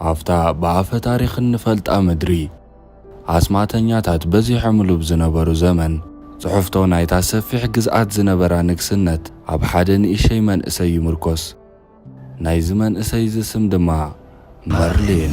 هافتا بعف تاريخ نفلت أمدري عسماتنياتات بزي حملو بزنبرو زمن صحفتو نايتا سفيح جزءات زنبرا نكسنت عب حدا نئشي من إسي مركوس ناي زمن إسي زسم دما مرلين.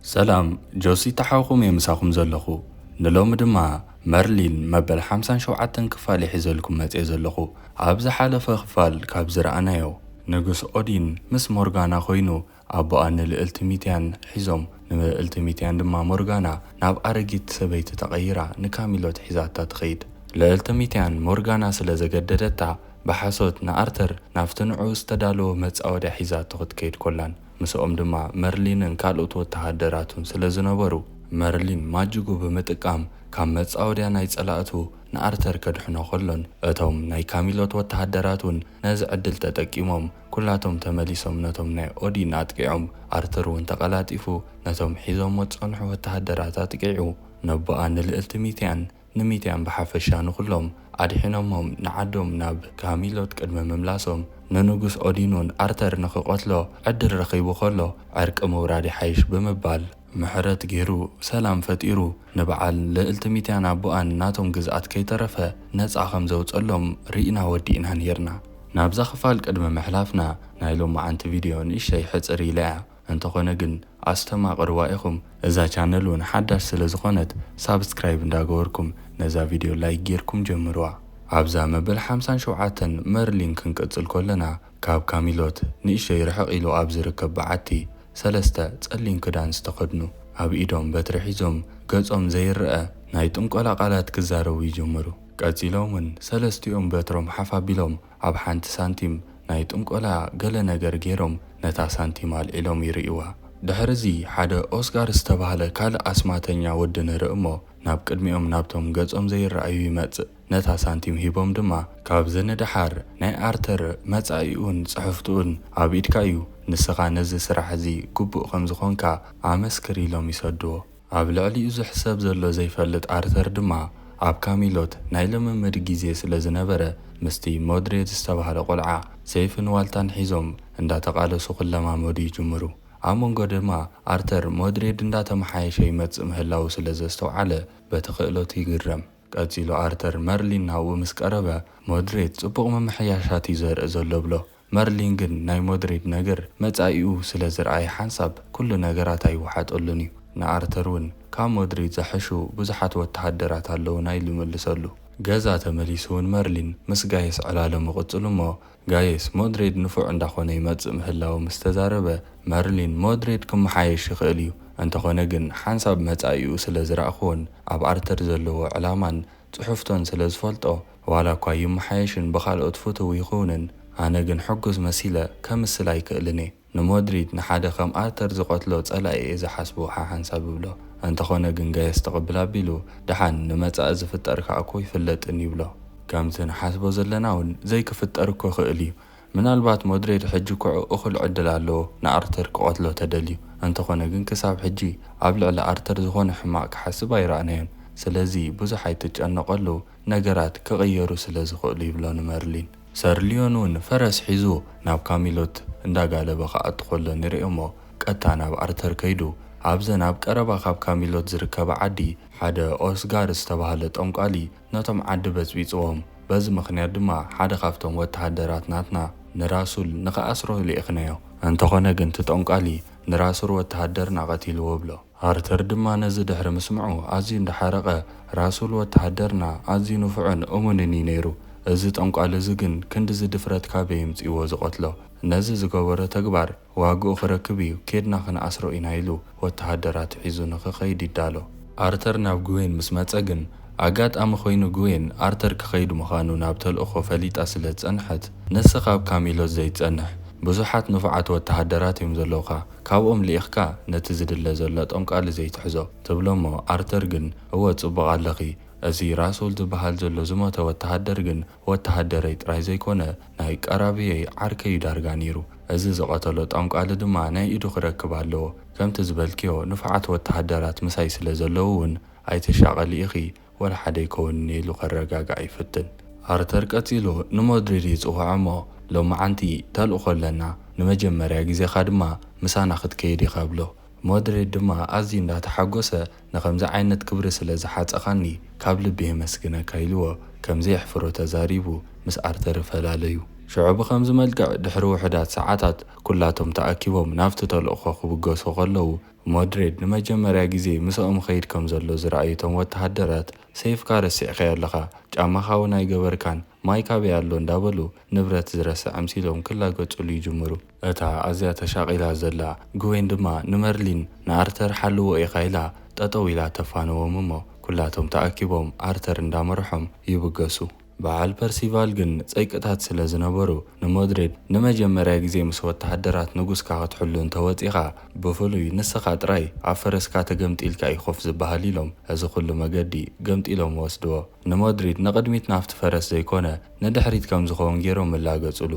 سلام جوسي تحاوكم يمساكم زلخو نلوم دما مرلين مبل 57 كفال يحزلكم متي زلخو عبز حالف خفال كابز رأنايو نغس أودين مس مورغانا خوينو أبوان الالتميتيان حزوم الالتميتيان دما مورغانا ناب أرجيت سبيت تغييرا نكاملوت حزاتا تخيد الالتميتيان مورغانا سلازقددتا بحاسوت نأرتر نافتنعو استدالو متساودة حزات تخد كيد كلان مسؤوم دما مرلين كالوت وتحدراتون سلازنبرو مرلين ماجوغو بمتقام كام متساودة نايتسألاتو نأرتر كدحنا خلون اتوم ناي كاملوت وتحدراتون ناز عدل تتاكيموم كلاتهم تمليسهم نتوم ناي اودي ناتقعهم أرترو انتقلاتيفو نتوم حيزوم وتصنحو وتحدراتات قيعو نبقان الالتميتيان نميتيان بحفشانو كلهم أدحينهم نعدهم ناب كاميلوت قدم مملاسهم ننغس أودينون أرتر نخقتلو عدر رخيبو خلو عرق مورادي حيش بمبال محرت جيرو سلام فتيرو نبعال لالتميتيان عبوان ناتهم جزءات كي طرفه نزع خمزوت قلهم رينا ودينا نيرنا نابزا خفال قدم محلافنا نايلوم معنت فيديو نيشي حصري لا انتقونقن استمع قروائكم إذا چانلون حداش سلزخونت سابسكرايب نداغوركم نزا فيديو لايك جيركم جمروا عبزا مبل 57 مرلين كنقصل كلنا كاب كاميلوت نيشي رحق إلو أبزركب بعتي سلسته تصلين كدان استخدنو أب إيدهم بترحيزهم قصهم زي الرئة نايتم قلا قالات كزارو يجمرو قاتلومن سلستيهم بترم حفابيلهم أب حانت سانتيم نايتم قلا قل نجر جيرهم نتا سانتيمال إلهم يرئوا دحرزي حدا أوسكار استبهل كال أسماتنيا ودن رئمو ناب قدميهم نابتهم قصهم زي الرأيو يمتز نتا سانتيم هيبهم دما كابزن دحار ناي أرتر متسايون صحفتون عبيد كايو نسخا نز سرحزي قبو خمزخونكا عمسكري لهم يسدو عب لعلي إزو حساب زلو زي فلت أرتر دما عب كاميلوت نايلم مدقيزي سلزنبرة مستي مودريد استبهل قلعا سيفن والتان حيزهم اندا تقالسو قلما مودي جمرو عمونغو دما أرتر مودريد اندا تمحايشي يمتس مهلاو سلزستو على بتخيلوت يقرم قاتيلو أرتر مرلين ناو مسكربة مودريد صبغ ممحياشاتي زر ازولو بلو مرلين جن ناي مودريد نجر متسايو سلزرعي حنسب كل نجرات اي واحد قلني نأرترون كام مودريد زحشو بزحات وتحدرات اللو ناي لملسلو جازا تمليسون مرلين مس جايس على مقتلمو جايس مودريد نفع عند اخونا يمتس مهلاو مستزاربة مرلين مودريد كم حايش خيليو انت خونجن حنسب متسايو سلزرع خون اب أرتر زلو علامان صحفتون سلزفلطو ولا كاي محايشن بخال اطفوتو يخونن أنا جن حجز مسيلة كم السلاي كقلني نمودريد نحدا خم أرتر زقتلو تسألأي إذا حسبو حان سببلو أنت خونا جن جاي استقبلا بيلو دحان نمت أزفت أركع أكوي فلت إني بلو كم سن حسبو زلناون زي كفت أركو خقلي من البات مودريد حجي كوع أخل عدل علو نأرتر قتلو تدليو أنت خونا جن كساب حجي قبل على أرتر زخون حماك حسب يرانين سلازي بزحي تجأنقلو نجرات كغيرو سلاز خقلي بلو نمرلين سارليونون فرس حيزو ناب كاميلوت انداغاله بخا ادخل نريمو قتا ناب أرتر كيدو عبزا ناب قربا خاب كاميلوت زركب عدي حدا أوسغار استبهل طنقالي نتم عد بزبيصوم بز مخنيات دما حدا خافتم وتحدرات ناتنا نراسول نخا اسرو ليخنيو انت خونا جنت طنقالي نراسور وتحدرنا قتيل وبلو أرتر دما نز دحر مسمعو ازين دحرقه راسول وتحدرنا ازين فعن امنني نيرو እዚ ጠንቋለ ዝግን ክንዲ ዝድፍረት ካበ ይምጽዎ ዝቆትሎ ነዚ ዝገበረ ተግባር ዋግኡ ክረክብ እዩ ኬድና ክንኣስሮ ኢና ኢሉ ወተሃደራት ሒዙ ንኽኸይድ ይዳሎ ኣርተር ናብ ጉዌን ምስ መጸ ግን ኣጋጣሚ ኮይኑ ጉዌን ኣርተር ክኸይድ ምዃኑ ናብ ተልእኾ ፈሊጣ ስለ ዝጸንሐት ነሲ ካብ ካሚሎት ዘይጸንሕ ብዙሓት ንፉዓት ወተሃደራት እዮም ዘለውኻ ካብኦም ልኢኽካ ነቲ ዝድለ ዘሎ ጠንቋለ ዘይትሕዞ ትብሎሞ ኣርተር ግን እወ ጽቡቕ ኣለኺ እዚ ራሱል ዝበሃል ዘሎ ዝሞተ ወተሃደር ግን ወተሃደረይ ጥራይ ዘይኮነ ናይ ቀራብየይ ዓርከይ ዳርጋ ነይሩ እዚ ዝቐተሎ ጠንቋለ ድማ ናይ ኢዱ ክረክብ ኣለዎ ከምቲ ዝበልክዮ ንፉዓት ወተሃደራት ምሳይ ስለ ዘለዉ እውን ኣይተሻቐሊ ኢኺ ወላ ሓደ ይከውን ኢሉ ከረጋጋዕ ይፍትን ኣርተር ቀፂሉ ንሞድሪድ ይጽዋዕ እሞ ሎማዓንቲ ተልእኾ ኣለና ንመጀመርያ ግዜኻ ድማ ምሳና ክትከይድ ኢኻ ብሎ። ሞድሬድ ድማ ኣዝዩ እንዳተሓጎሰ ንከምዚ ዓይነት ክብሪ ስለ ዝሓፀኻኒ ካብ ልቢ የመስግነካ ኢልዎ ከምዚ የሕፍሮ ተዛሪቡ ምስ ኣርተር ፈላለዩ። ሽዑ ብከምዚ መልክዕ ድሕሪ ውሕዳት ሰዓታት ኩላቶም ተኣኪቦም ናብቲ ተልእኾ ክብገሱ ከለዉ ሞድሬድ ንመጀመርያ ግዜ ምስኦም ከይድ ከም ዘሎ ዝረኣዩቶም ወተሃደራት ሰይፍካ ረሲዕኸ ኣለኻ ጫማኻ እውን ኣይገበርካን ማይ ካበይ ኣሎ እንዳበሉ ንብረት ዝረስዕ ኣምሲሎም ክላገጹሉ ይጅምሩ። እታ ኣዝያ ተሻቂላ ዘላ ግዌን ድማ ንመርሊን ንኣርተር ሓልዎ ኢኻ ኢላ ጠጠው ኢላ ተፋነዎም እሞ ኩላቶም ተኣኪቦም ኣርተር እንዳመርሖም ይብገሱ። በዓል ፐርሲቫል ግን ፀይቅታት ስለ ዝነበሩ ንሞድሬድ ንመጀመርያ ግዜ ምስ ወተሃደራት ንጉስካ ክትሕሉ እንተወፂኻ ብፍሉይ ንስኻ ጥራይ ኣብ ፈረስካ ተገምጢልካ ኢኮፍ ዝበሃል ኢሎም እዚ ኩሉ መገዲ ገምጢሎም ወስድዎ። ንሞድሬድ ንቅድሚት ናፍቲ ፈረስ ዘይኮነ ንድሕሪት ከም ዝኸውን ገይሮም መላገጹሉ።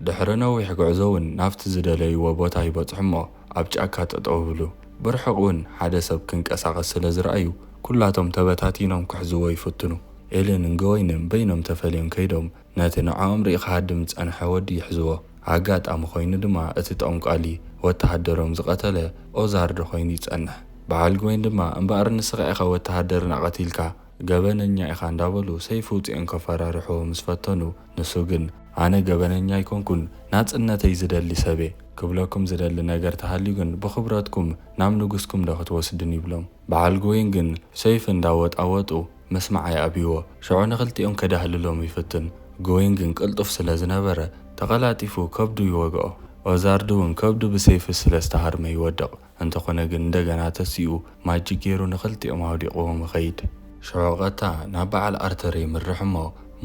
ድሕሪ ነዊሕ ጉዕዞ እውን ናፍቲ ዝደለይዎ ቦታ ይበፅሑ እሞ ኣብ ጫካ ጠጠው ብሉ። ብርሑቕ እውን ሓደ ሰብ ክንቀሳቐስ ስለ ዝረኣዩ ኩላቶም ተበታቲኖም ክሕዝዎ ይፍትኑ። ኤለንን ገወይንን በይኖም ተፈልዮም ከይዶም ነቲ ንዖም ርኢኻ ሃድም ዝፀንሐ ወዲ ይሕዝዎ። ኣጋጣሚ ኮይኑ ድማ እቲ ጠንቋሊ ወተሃደሮም ዝቐተለ ኦዛርድ ኮይኑ ይጸንሕ። በዓል ገወይን ድማ እምበኣር ንስኻ ኢኻ ወተሃደር ናቐቲልካ ገበነኛ ኢኻ እንዳበሉ ሰይፉ ውፅአን ከፈራርሕዎ ምስ ፈተኑ ንሱ ግን ኣነ ገበነኛ ኣይኮንኩን ናጽነተይ ዝደሊ ሰቤ ክብለኩም ዝደሊ ነገር ተሃልዩ ግን ብኽብረትኩም ናብ ንጉስኩም ዶ ክትወስድን ይብሎም። በዓል ገወይን ግን ሰይፍ እንዳወጣወጡ መስማዓይ ኣብይዎ ሽዑ ንኽልቲኦም ከዳህልሎም ይፍትን። ገወይን ግን ቅልጡፍ ስለ ዝነበረ ተቐላጢፉ ከብዱ ይወግኦ። ኦዛርድ እውን ከብዱ ብሰይፊ ስለ ዝተሃርመ ይወድቕ። እንተኾነ ግን እንደገና ተሲኡ ማጅግ ገይሩ ንኽልቲኦም ኣውዲቕዎም ይኸይድ። ሽዑ ቀታ ናብ በዓል ኣርተር ይምርሕ እሞ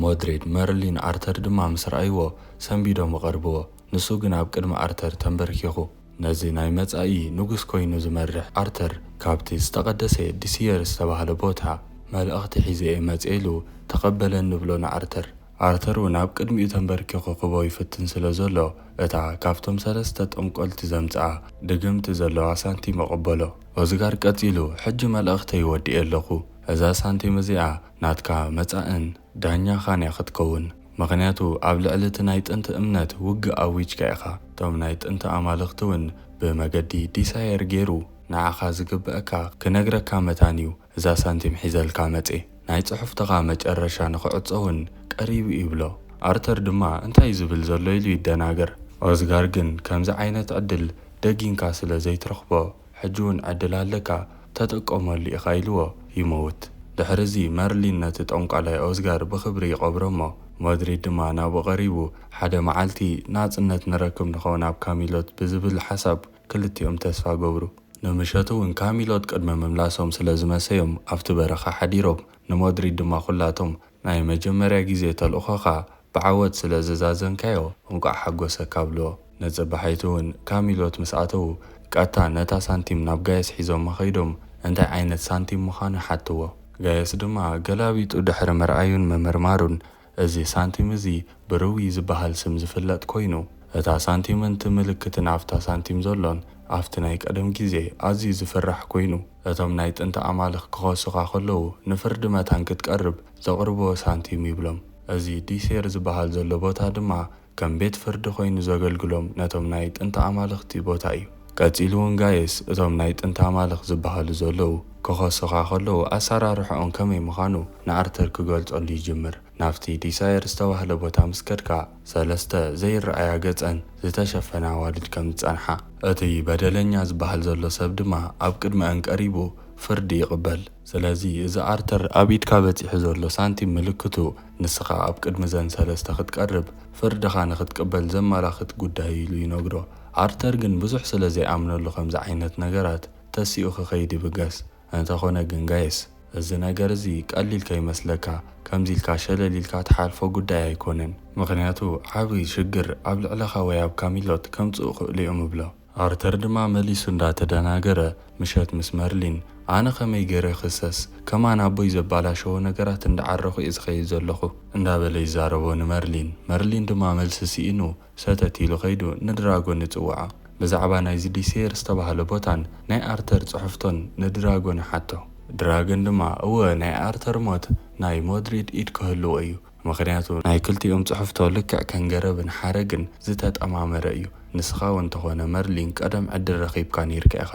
ሞድሬድ መርሊን ኣርተር ድማ ምስ ረኣይዎ ሰንቢዶም ይቐርብዎ። ንሱ ግን ኣብ ቅድሚ ኣርተር ተንበርኪኹ ነዚ ናይ መጻኢ ንጉስ ኮይኑ ዝመርሕ ኣርተር ካብቲ ዝተቐደሰ ዲሲየር ዝተባሃለ ቦታ መልእኽቲ ሒዘ መጽኢሉ ተቐበለኒ ብሎ ንኣርተር። ኣርተር እውን ኣብ ቅድሚኡ ተንበርኪኹ ክቦ ይፍትን ስለ ዘሎ እታ ካብቶም 3 ጠንቆልቲ ዘምጽኣ ድግምቲ ዘለዋ ሳንቲም መቐበሎ። ኦዝጋር ቀጺሉ ሕጂ መልእኽተ ይወዲእ ኣለኹ እዛ ሳንቲም እዚኣ ናትካ መጻእን ዳኛኻን እያ ክትከውን ምክንያቱ ኣብ ልዕሊ እቲ ናይ ጥንቲ እምነት ውግእ ኣዊጅካ ኢኻ። እቶም ናይ ጥንቲ ኣማልኽቲ እውን ብመገዲ ዲሳየር ገይሩ ንዓኻ ዝግብአካ ክነግረካ መታን እዩ እዛ ሳንቲም ሒዘልካ መፄ ናይ ጽሑፍትኻ መጨረሻ ንኽዕፀውን ቀሪቡ ይብሎ። ኣርተር ድማ እንታይ ዝብል ዘሎ ኢሉ ይደናገር። ኦዝጋር ግን ከምዚ ዓይነት ዕድል ደጊንካ ስለ ዘይትረኽቦ ሕጂ እውን ዕድል ኣለካ ተጠቀመሉ ኢኻ ኢልዎ ይመውት። ድሕሪዚ መርሊን ነቲ ጠንቋላይ ኦዝጋር ብክብሪ ይቐብሮ እሞ ሞድሬድ ድማ ናብኡ ቀሪቡ ሓደ መዓልቲ ናጽነት ንረክብ ንኸውን ኣብ ካሚሎት ብዝብል ሓሳብ ክልቲኦም ተስፋ ገብሩ። ንምሸቱ እውን ካሚሎት ቅድመ ምምላሶም ስለ ዝመሰዮም ኣብቲ በረኻ ሓዲሮም ንሞድሬድ ድማ ኩላቶም ናይ መጀመርያ ግዜ ተልእኾኻ ብዓወት ስለ ዝዛዘንካዮ እንቋዕ ሓጎሰካ ብልዎ። ነፀባሓይቱ እውን ካሚሎት ምስ ኣተዉ ቀታ ነታ ሳንቲም ናብ ጋየስ ሒዞም መኸይዶም እንታይ ዓይነት ሳንቲም ምዃኑ ሓትዎ። ጋየስ ድማ ገላቢጡ ድሕሪ መርኣዩን መመርማሩን እዚ ሳንቲም እዚ ብርዊ ዝበሃል ስም ዝፍለጥ ኮይኑ እታ ሳንቲምን እቲ ምልክትን ኣፍታ ሳንቲም ዘሎን ኣብቲ ናይ ቀደም ግዜ ኣዝዩ ዝፍራሕ ኮይኑ እቶም ናይ ጥንቲ ኣማልኽ ክኸሱኻ ከለዉ ንፍርዲ መታን ክትቀርብ ዘቕርብዎ ሳንቲም ይብሎም። እዚ ዲሴር ዝበሃል ዘሎ ቦታ ድማ ከም ቤት ፍርዲ ኮይኑ ዘገልግሎም ነቶም ናይ ጥንቲ ኣማልኽቲ ቦታ እዩ። ቀፂሉ እውን ጋየስ እቶም ናይ ጥንቲ ኣማልኽ ዝበሃሉ ዘለዉ ክኸሱኻ ከለዉ ኣሰራርሕኦም ከመይ ምዃኑ ንኣርተር ክገልጸሉ ይጅምር። ናብቲ ዲሳየር ዝተባህለ ቦታ ምስ ከድካ 3 ዘይረኣያ ገፀን ዝተሸፈነ ኣዋልድ ከም ዝጸንሓ እቲ በደለኛ ዝበሃል ዘሎ ሰብ ድማ ኣብ ቅድሚአን ቀሪቡ ፍርዲ ይቕበል። ስለዚ እዚ ኣርተር ኣብ ኢድካ በፂሑ ዘሎ ሳንቲም ምልክቱ ንስኻ ኣብ ቅድሚ ዘን 3 ክትቀርብ ፍርድኻ ንኽትቅበል ዘመላኽት ጉዳይ ኢሉ ይነግሮ። ኣርተር ግን ብዙሕ ስለ ዘይኣምነሉ ከምዚ ዓይነት ነገራት ተሲኡ ክኸይድ ይብገስ። እንተኾነ ግን ጋየስ እዚ ነገር እዚ ቀሊል ከይመስለካ ከምዚ ኢልካ ሸለሊልካ ተሓልፎ ጉዳይ ኣይኮነን ምክንያቱ ዓብይ ሽግር ኣብ ልዕለኻ ወይ ኣብ ካሚሎት ከምፅኡ ክእሉ እዮም ይብሎ። ኣርተር ድማ መሊሱ እንዳተደናገረ ምሸት ምስ መርሊን ኣነ ከመይ ገይረ ክሰስ ከማን ኣቦይ ዘባላሸዎ ነገራት እንዳዓረኹ እየ ዝኸይድ ዘለኹ እንዳበለ ይዛረቦ ንመርሊን። መርሊን ድማ መልሲ ሲኢኑ ሰተት ኢሉ ኸይዱ ንድራጎን ይፅውዖ። ብዛዕባ ናይዚ ዲሴር ዝተባህለ ቦታን ናይ ኣርተር ጽሑፍቶን ንድራጎን ሓቶ። ድራገን ድማ እወ ናይ ኣርተር ሞት ናይ ሞድሬድ ኢድ ክህልዎ እዩ ምክንያቱ ናይ ክልቲኦም ጽሑፍቶ ልክዕ ከንገረብን ሓረግን ዝተጠማመረ እዩ ንስኻ እንተኾነ መርሊን ቀደም ዕድል ረኺብካ ነይርካ ኢኻ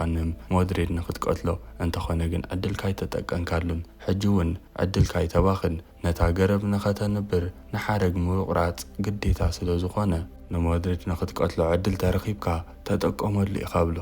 ሞድሬድ ንኽትቀትሎ እንተኾነ ግን ዕድልካይ ተጠቀንካሉን ሕጂ እውን ዕድልካይ ተባኽን ነታ ገረብ ንኸተንብር ንሓረግ ምቁራጽ ግዴታ ስለ ዝኾነ ንሞድሬድ ንኽትቀትሎ ዕድል ተረኺብካ ተጠቀመሉ ኢኻ ብሎ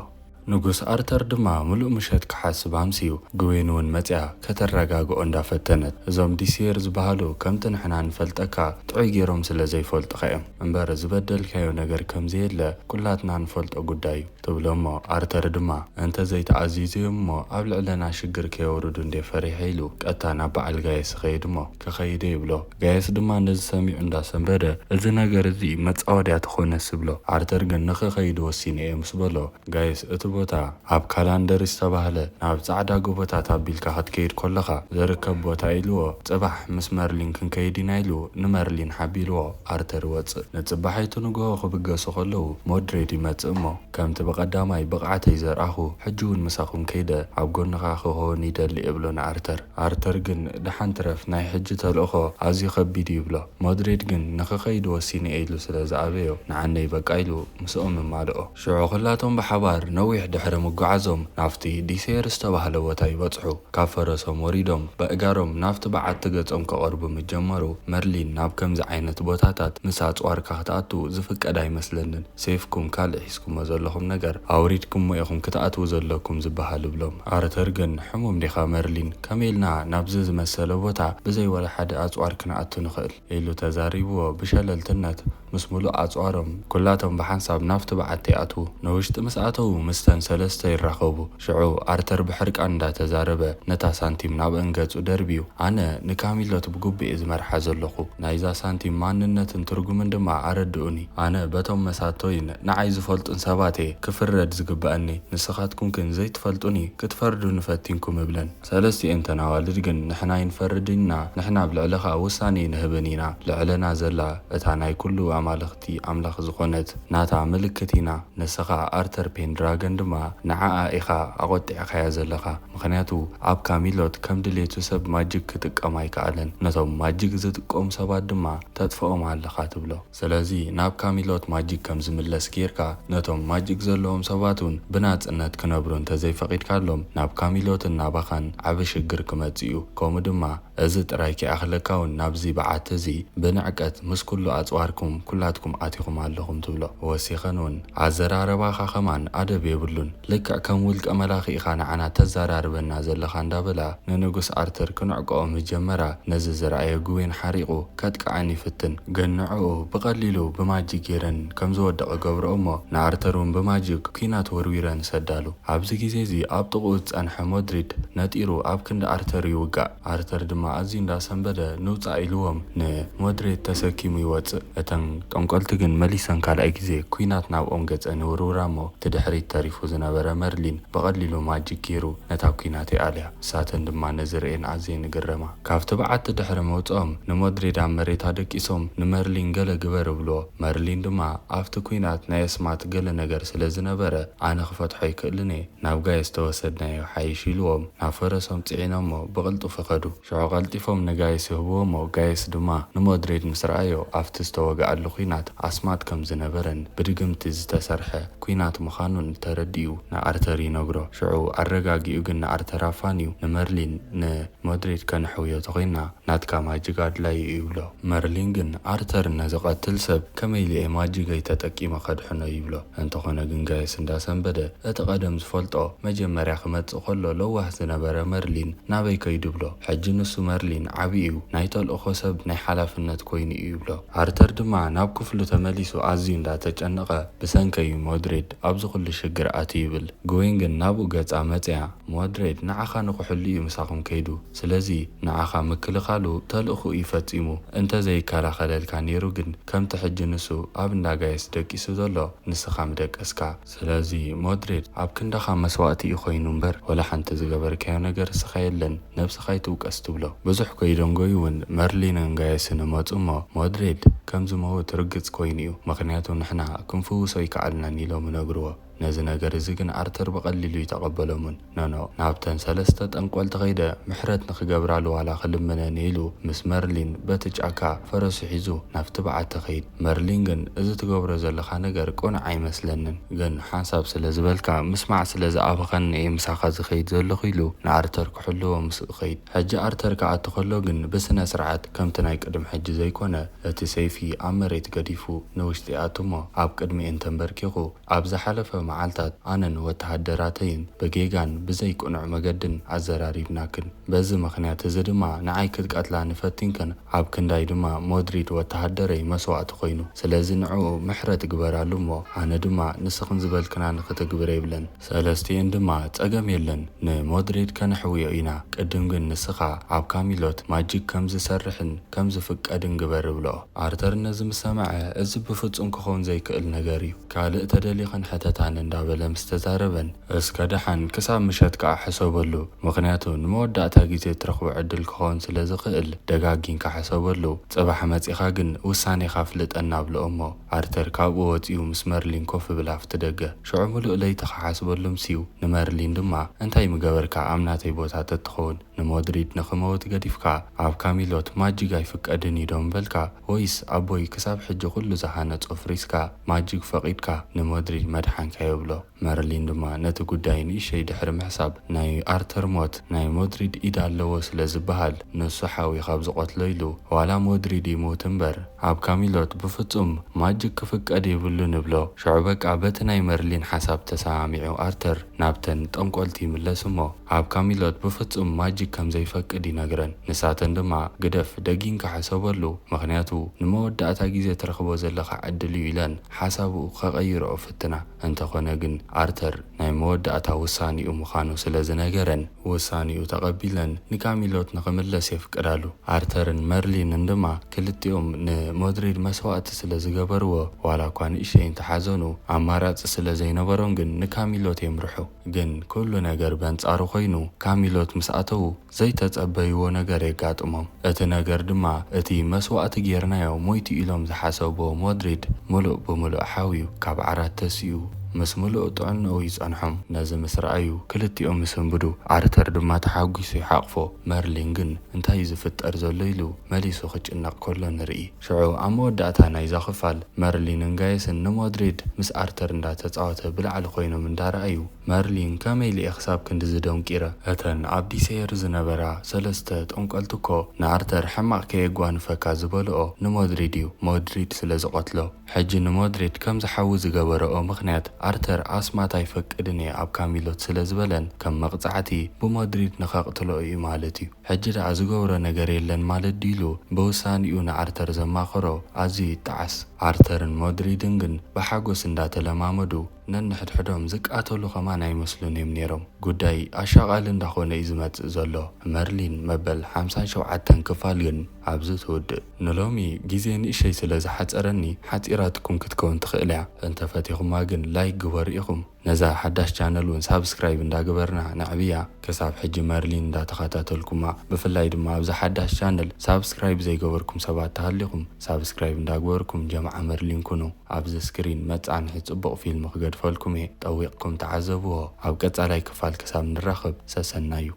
ንጉስ አርተር ድማ ሙሉእ ምሸት ክሓስብ ኣምሲዩ ግዌን እውን መጽያ ከተረጋግኦ እንዳፈተነት እዞም ዲሴር ዝበሃሉ ከምቲ ንሕና ንፈልጠካ ጥዑይ ገይሮም ስለ ዘይፈልጡ ኸዮም እምበር ዝበደልካዮ ነገር ከምዘየለ ኩላትና ንፈልጦ ጉዳይ እዩ ትብሎ እሞ አርተር ድማ እንተ ዘይተኣዚዝዮም እሞ ኣብ ልዕለና ሽግር ከየውርዱ እንዴ ፈሪሐ ኢሉ ቀጥታ ናብ በዓል ጋየስ ኸይድ እሞ ከኸይደ ይብሎ ጋየስ ድማ ነዚ ሰሚዑ እንዳሰንበደ እዚ ነገር እዚ መጻወድያ ትኾነስ ብሎ አርተር ግን ንኽኸይድ ወሲነ እየ ምስ በሎ ጋየስ እቲ ቦታ ኣብ ካላንደር ዝተባህለ ናብ ጻዕዳ ጎቦታት ኣቢልካ ክትከይድ ከለኻ ዝርከብ ቦታ ኢልዎ ጽባሕ ምስ መርሊን ክንከይድ ኢና ኢሉ ንመርሊን ሓቢልዎ አርተር ወፅእ ንጽባሐይቱ ንግሆ ክብገሱ ከለዉ ሞድሬድ ይመጽእ እሞ ከምቲ ብቐዳማይ ብቕዓተይ ዘርኣኹ ሕጂ እውን ምሳኹም ከይደ ኣብ ጎንኻ ክኸውን ይደሊ ይብሎ ንኣርተር ግን ድሓን ትረፍ ናይ ሕጂ ተልእኾ ኣዝዩ ከቢድ ይብሎ ሞድሬድ ግን ንኽኸይድ ወሲነ ኢሉ ስለ ዝኣበዮ ንዓነይ በቃ ኢሉ ምስኦም ይማልኦ ሽዑ ኩላቶም ብሓባር ነዊሕ ድሕሪ ምጓዓዞም ናፍቲ ዲሴር ዝተባህለ ቦታ ይበጽሑ ካብ ፈረሶም ወሪዶም በእጋሮም ናፍቲ በዓቲ ገጾም ከቐርቡ ምጀመሩ መርሊን ናብ ከምዚ ዓይነት ቦታታት ምስ ኣጽዋርካ ክትኣቱ ዝፍቀድ ኣይመስለንን ሴፍኩም ካልእ ሒዝኩሞ ዘለኹም ነገር ኣውሪድኩሞ ኢኹም ክትኣትዉ ዘለኩም ዝበሃል ብሎም አርተር ግን ሕሙም ዲኻ መርሊን ከመኢልና ናብዚ ዝመሰለ ቦታ ብዘይ ወላ ሓደ ኣጽዋር ክንኣቱ ንኽእል ኢሉ ተዛሪብዎ ብሸለልትነት ምስ ሙሉእ ኣጽዋሮም ኩላቶም ብሓንሳብ ናፍቲ በዓቲ ይኣትዉ ንውሽጢ ምስ ኣተዉ ምስተን ሰለስተ ይራኸቡ ሽዑ አርተር ብሕርቃን እንዳተዛረበ ነታ ሳንቲም ናብ እንገጹ ደርቢዩ ኣነ ንካሚሎት ብጉቢእ ዝመርሓ ዘለኹ ናይዛ ሳንቲም ማንነትን ትርጉምን ድማ ኣረድኡኒ ኣነ በቶም መሳቶይን ንዓይ ዝፈልጡን ሰባቴ ክፍረድ ዝግበአኒ ንስኻትኩም ግን ዘይትፈልጡኒ ክትፈርዱ ንፈቲንኩም እብለን ሰለስቲአን ተናዋልድ ግን ንሕና ይንፈርድና ንሕና ብልዕልኻ ውሳኔ ንህብን ኢና ልዕለና ዘላ እታ ናይ ኩሉ ኣማልኽቲ ኣምላኽ ዝኾነት ናታ ምልክት ኢና ንስኻ አርተር ፔንድራገን ድማ ንዓኣ ኢኻ ኣቆጢዕካያ ዘለኻ ምክንያቱ ኣብ ካሚሎት ከም ድሌቱ ሰብ ማጅግ ክጥቀም ኣይከኣለን ነቶም ማጅግ ዝጥቀሙ ሰባት ድማ ተጥፍኦም ኣለኻ ትብሎ ስለዚ ናብ ካሚሎት ማጅግ ከም ዝምለስ ጌርካ ነቶም ማጅግ ዘለዎም ሰባትን ብናጽነት ክነብሩ እንተዘይፈቒድካሎም ናብ ካሚሎትን ናባኻን ዓብ ሽግር ክመጽእ እዩ ከምኡ ድማ እዚ ጥራይ ከኣኽለካውን ናብዚ በዓት እዚ ብንዕቀት ምስ ኩሉ ኣጽዋርኩም ኩላትኩም ኣቲኹም ኣለኹም ትብሎ ወሲኸን እውን ኣዘራረባኻ ኸማን ኣደብ የብሉን ልክዕ ከም ውልቀ መላኺ ኢኻ ንዓና ተዘራርበና ዘለኻ እንዳበላ ንንጉስ አርተር ክንዕቀኦ ምጀመራ ነዚ ዝረኣየ ግዌን ሓሪቑ ከጥቃዓን ይፍትን ግን ንዕኡ ብቐሊሉ ብማጅግ ጌረን ከም ዝወደቐ ገብሮ እሞ ንአርተር እውን ብማጅግ ኩናት ወርዊረን ሰዳሉ ኣብዚ ግዜ እዚ ኣብ ጥቕኡ ዝጸንሐ ሞድሪድ ነጢሩ ኣብ ክንዲ አርተር ይውጋእ አርተር ድማ ኣዝዩ እንዳሰንበደ ንውፃእ ኢልዎም ንሞድሬድ ተሰኪሙ ይወፅእ እተን ጠንቆልቲ ግን መሊሰን ካልኣይ ግዜ ኩናት ናብኦም ገጸን ይውርውራ እሞ ትድሕሪት ተሪፉ ዝነበረ መርሊን በቐሊሉ ማጅግ ገይሩ ነታ ኩናት ይኣልያ ሳተን ድማ ነዝርኤን ኣዝየን ይግረማ ካብቲ በዓቲ ድሕሪ መውፅኦም ንሞድሬድ ኣብ መሬት ኣደቂሶም ንመርሊን ገለ ግበር ብሎ መርሊን ድማ ኣብቲ ኩናት ናይ እስማት ገለ ነገር ስለ ዝነበረ ኣነ ክፈትሖ ይክእልን ናብ ጋየስ ተወሰድናዮ ሓይሽ ኢልዎም ናብ ፈረሶም ጽዒኖሞ ብቕልጡፍ ኸዱ ሽዑ ቀልጢፎም ንጋየስ ይህብዎሞ ጋየስ ድማ ንሞድሬድ ምስ ረኣዮ ኣብቲ ዝተወግኣሉ ኩናት ኣስማት ከም ዝነበረን ብድግምቲ ዝተሰርሐ ኩናት ምዃኑን ተረዲኡ ንአርተር ይነግሮ ሽዑ ኣረጋጊኡ ግን ንአርተር ኣፋንዩ ንመርሊን ንሞድሬድ ከንሕውዮ ተኾይና ናትካ ማጅግ ኣድላይ ይብሎ መርሊን ግን አርተር ነዝቐትል ሰብ ከመይልየ ማጅገይ ተጠቂመ ኸድሕኖ ይብሎ እንተኾነ ግን ጋየስ እንዳሰንበደ እቲ ቀደም ዝፈልጦ መጀመርያ ክመጽእ ከሎ ለዋህ ዝነበረ መርሊን ናበይ ከይዱ ብሎ ሕጂ ንሱ መርሊን ዓብዩ ናይ ተልእኾ ሰብ ናይ ሓላፍነት ኮይኑ እዩ ይብሎ አርተር ድማ ናብ ክፍሉ ተመሊሱ ኣዝዩ እንዳተጨነቐ ብሰንከዩ ሞድሬድ ኣብዚ ኩሉ ሽግር ኣቲ ይብል ግዌን ግን ናብኡ ገጻ መጽያ ሞድሬድ ንዓኻ ንኽሕሉ እዩ ምሳኹም ከይዱ ስለዚ ንዓኻ ምክልኻሉ ተልእኹ ይፈጺሙ እንተዘይከላኸለልካ ነይሩ ግን ከምቲ ሕጂ ንሱ ኣብ እንዳጋየስ ደቂሱ ዘሎ ንስኻ ምደቀስካ ስለዚ ሞድሬድ ኣብ ክንደኻ መስዋእቲ እዩ ኮይኑ እምበር ወላ ሓንቲ ዝገበርካዮ ነገር ስኻ የለን ነብስኻ ይትውቀስ ትብሎ ብዙሕ ከይደንጎዩ እውን መርሊንን ጋየስን መፁ እሞ ሞድሬድ ከም ዝመውት ርግጽ ኮይኑ እዩ ምክንያቱ ንሕና ክንፍውሶ ይከኣልናን ኢሎም ነግርዎ ነዚ ነገር እዚ ግን አርተር በቀሊሉ ይተቀበሎምን ነኖ ናብተን ሰለስተ ጠንቆልቲ ኸይደ ምሕረት ንክገብራሉ ዋላ ክልምነን ኢሉ ምስ መርሊን በቲ ጫካ ፈረሱ ሒዙ ናብቲ በዓቲ ኸይድ መርሊን ግን እዚ ትገብሮ ዘለኻ ነገር ቁኑዕ አይመስለንን ግን ሓንሳብ ስለ ዝበልካ ምስማዕ ስለ ዝኣበኸን ምሳኻ ዝኸይድ ዘለኹ ኢሉ ንአርተር ክሕልዎ ምስ ኸይድ ሕጂ አርተር ከኣቱ ከሎ ግን ብስነ ስርዓት ከምቲ ናይ ቅድም ሕጂ ዘይኮነ እቲ ሰይፊ ኣብ መሬት ገዲፉ ንውሽጢ ኣቱሞ ኣብ ቅድሚኤን ተንበርኪኹ ኣብ ዝሓለፈ መዓልታት ኣነን ወተሃደራተይን በጌጋን ብዘይ ቁኑዕ መገድን ኣዘራሪብናክን በዚ ምክንያት እዚ ድማ ንዓይ ክትቀትላ ንፈቲንከን ኣብ ክንዳይ ድማ ሞድሪድ ወተሃደረይ መስዋዕቲ ኮይኑ ስለዚ ንዕኡ ምሕረት ግበራሉ እሞ ኣነ ድማ ንስኽን ዝበልክና ንክትግብረ ይብለን ሰለስቲአን ድማ ፀገም የለን ንሞድሪድ ከነሕውዮ ኢና ቅድም ግን ንስኻ ኣብ ካሚሎት ማጂክ ከም ዝሰርሕን ከም ዝፍቀድን ግበር ብሎ አርተር ነዚ ምስ ሰምዐ እዚ ብፍጹም ክኸውን ዘይክእል ነገር እዩ ካልእ ተደሊኸን ሕተታን እንዳበለ ምስ ተዛረበን እስከ ደሓን ክሳብ ምሸት ከዓ ሕሰበሉ ምክንያቱ ንመወዳእታ ግዜ ትረኽቦ ዕድል ክኸውን ስለ ዝኽእል ደጋጊንካ ሕሰበሉ ጽባሕ መጺኻ ግን ውሳኔኻ ፍልጠና ብሎ እሞ አርተር ካብኡ ወፂኡ ምስ መርሊን ኮፍ ብላ ኣፍቲ ደገ ሽዑ ሙሉእ ለይቲ ክሓስበሉ ምሲዩ ንመርሊን ድማ እንታይ ምገበርካ ኣብ ናተይ ቦታ ተትኸውን ንሞድሪድ ንኽመውት ገዲፍካ ኣብ ካሚሎት ማጂግ ኣይፍቀድን ኢዶም በልካ ወይስ ኣቦይ ክሳብ ሕጂ ኩሉ ዝሃነፆ ፍሪስካ ማጂግ ፈቂድካ ንሞድሪድ መድሓንካ የብሎ መርሊን ድማ ነቲ ጉዳይ ንእሽተይ ድሕሪ ምሕሳብ ናይ አርተር ሞት ናይ ሞድሪድ ኢድ ኣለዎ ስለ ዝበሃል ንሱ ሓዊ ካብ ዝቆትሎ ኢሉ ዋላ ሞድሪድ ይሙት እምበር ኣብ ካሚሎት ብፍጹም ማጂግ ክፍቀድ ይብሉ ንብሎ ሽዑ በቃ በቲ ናይ መርሊን ሓሳብ ተሰማሚዑ አርተር ናብተን ጠንቆልቲ ይምለስ እሞ ኣብ ካሚሎት ብፍጹም ማጂግ ከም ዘይፈቅድ ይነግረን ንሳተን ድማ ግደፍ ደጊንካ ሓሰበሉ ምክንያቱ ንመወዳእታ ግዜ ትረኽቦ ዘለኻ ዕድል እዩ ኢለን ሓሳቡ ከቀይርኦ ፍትና እንተኾነ ግን አርተር ናይ መወዳእታ ውሳኒኡ ምዃኑ ስለ ዝነገረን ውሳኒኡ ተቐቢለን ንካሚሎት ንኽምለስ የፍቅዳሉ አርተርን መርሊንን ድማ ክልቲኦም ንሞድሪድ መስዋዕቲ ስለ ዝገበርዎ ዋላ እኳ ንእሽተይ እንተሓዘኑ ኣማራፂ ስለ ዘይነበሮም ግን ንካሚሎት የምርሑ ግን ኩሉ ነገር በንጻሩ ኮይኑ ካሚሎት ምስ ኣተው ዘይተጸበይዎ ነገር የጋጥሞም እቲ ነገር ድማ እቲ መስዋዕቲ ጌርናዮ ሞይቱ ኢሎም ዝሓሰብዎ ሞድሪድ ሙሉእ ብሙሉእ ሓዊዩ ካብ ዓራት ተሲኡ ምስ ሙሉእ ጥዕንኡ ይጸንሖም ነዚ ምስ ረኣዩ ክልቲኦም ምስንብዱ አርተር ድማ ተሓጒሱ ይሓቕፎ መርሊን ግን እንታይ ዝፍጠር ዘሎ ኢሉ መሊሱ ክጭነቕ ከሎ ንርኢ ሽዑ ኣብ መወዳእታ ናይዛ ክፋል መርሊንን ጋየስን ንሞድሪድ ምስ አርተር እንዳተፃወተ ብላዕሊ ኮይኖም እንዳረኣዩ መርሊን ከመይ ልኤ ክሳብ ክንዲ ዝደንቂረ እተን ኣብ ዲሴየር ዝነበራ ሰለስተ ጠንቆልቲ እኮ ንአርተር ሕማቕ ከየጓንፈካ ዝበልኦ ንሞድሪድ እዩ ሞድሪድ ስለ ዝቆትሎ ሕጂ ንሞድሪድ ከም ዝሓዊ ዝገበረኦ ምክንያት አርተር ኣስማት ኣይፈቅድን እየ ኣብ ካሚሎት ስለ ዝበለን ከም መቕፃዕቲ ብሞድሪድ ንኸቕትሎ እዩ ማለት እዩ ሕጂ ደኣ ዝገብሮ ነገር የለን ማለት ዲሉ ብውሳኒኡ ንአርተር ዘማኽሮ ኣዝዩ ይጠዓስ አርተርን ሞድሪድን ግን ብሓጎስ እንዳተለማመዱ ነንሕድሕዶም ዝቃተሉ ኸማን ኣይመስሉን እዮም ነይሮም ጉዳይ ኣሻቓሊ እንዳኾነ እዩ ዝመጽእ ዘሎ መርሊን መበል 57 ክፋል ግን ኣብዚ ትውድእ ንሎሚ ግዜ ንእሽተይ ስለ ዝሓፀረኒ ሓፂራትኩም ክትከውን ትኽእል እያ እንተፈቲኹማ ግን ላይክ ግበሩ ኢኹም ነዛ ሓዳሽ ቻነል እውን ሳብስክራይብ እንዳግበርና ንዕብያ ክሳብ ሕጂ መርሊን እንዳተኸታተልኩማ ብፍላይ ድማ ኣብዚ ሓዳሽ ቻነል ሳብስክራይብ ዘይገበርኩም ሰባት ተሃሊኹም ሳብስክራይብ እንዳግበርኩም ጀማዓ መርሊን ኩኑ ኣብዚ ስክሪን መጻንሒ ጽቡቕ ፊልም ክገድፈልኩም ጠዊቕኩም ተዓዘብዎ ኣብ ቀጻላይ ክፋል ክሳብ ንራኸብ ሰሰናዩ